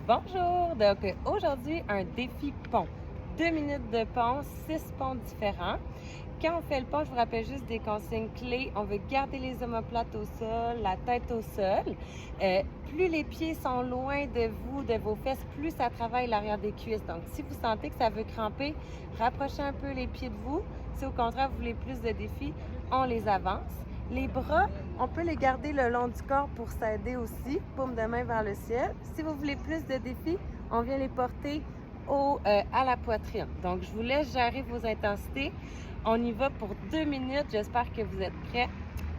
Bonjour! Donc aujourd'hui, un défi pont. 2 minutes de pont, 6 ponts différents. Quand on fait le pont, je vous rappelle juste des consignes clés. On veut garder les omoplates au sol, la tête au sol. Plus les pieds sont loin de vous, de vos fesses, plus ça travaille l'arrière des cuisses. Donc, si vous sentez que ça veut cramper, rapprochez un peu les pieds de vous. Si au contraire, vous voulez plus de défis, on les avance. Les bras, on peut les garder le long du corps pour s'aider aussi, paume de main vers le ciel. Si vous voulez plus de défis, on vient les porter à la poitrine. Donc, je vous laisse gérer vos intensités. On y va pour 2 minutes. J'espère que vous êtes prêts.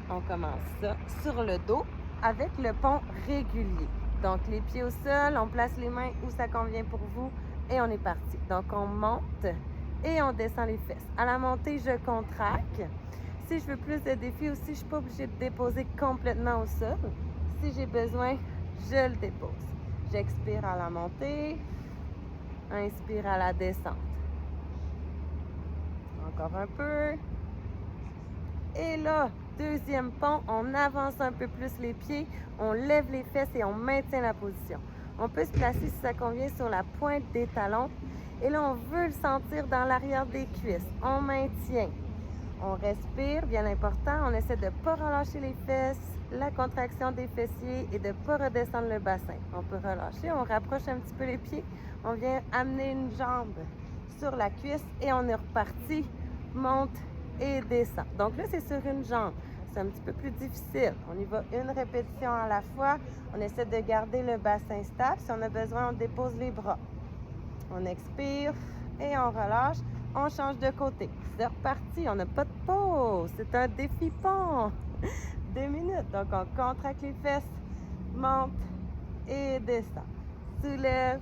On commence ça sur le dos avec le pont régulier. Donc, les pieds au sol, on place les mains où ça convient pour vous et on est parti. Donc, on monte et on descend les fesses. À la montée, je contracte. Si je veux plus de défis aussi, je ne suis pas obligée de déposer complètement au sol. Si j'ai besoin, je le dépose. J'expire à la montée, inspire à la descente. Encore un peu. Et là, deuxième pont, on avance un peu plus les pieds, on lève les fesses et on maintient la position. On peut se placer, si ça convient, sur la pointe des talons. Et là, on veut le sentir dans l'arrière des cuisses. On maintient. On respire, bien important. On essaie de ne pas relâcher les fesses, la contraction des fessiers et de ne pas redescendre le bassin. On peut relâcher, on rapproche un petit peu les pieds. On vient amener une jambe sur la cuisse et on est reparti. Monte et descend. Donc là, c'est sur une jambe. C'est un petit peu plus difficile. On y va une répétition à la fois. On essaie de garder le bassin stable. Si on a besoin, on dépose les bras. On expire et on relâche. On change de côté. C'est reparti. On n'a pas de pause. C'est un défi pont. 2 minutes. Donc, on contracte les fesses, monte et descend. Soulève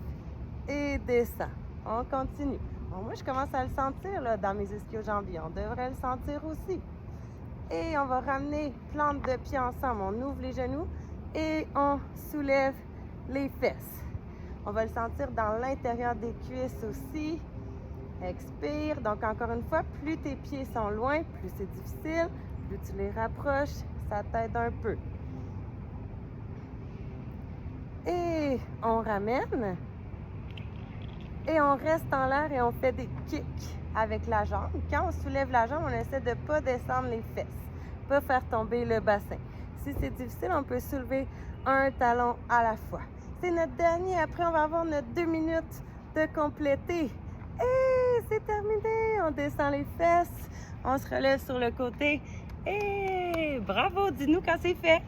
et descend. On continue. Bon, moi, je commence à le sentir là, dans mes ischio-jambiers. On devrait le sentir aussi. Et on va ramener plante de pied ensemble. On ouvre les genoux et on soulève les fesses. On va le sentir dans l'intérieur des cuisses aussi. Expire. Donc, encore une fois, plus tes pieds sont loin, plus c'est difficile. Plus tu les rapproches, ça t'aide un peu. Et on ramène. Et on reste en l'air et on fait des kicks avec la jambe. Quand on soulève la jambe, on essaie de ne pas descendre les fesses, pas faire tomber le bassin. Si c'est difficile, on peut soulever un talon à la fois. C'est notre dernier. Après, on va avoir notre 2 minutes de compléter. Et c'est terminé. On descend les fesses. On se relève sur le côté. Et bravo, dis-nous quand c'est fait.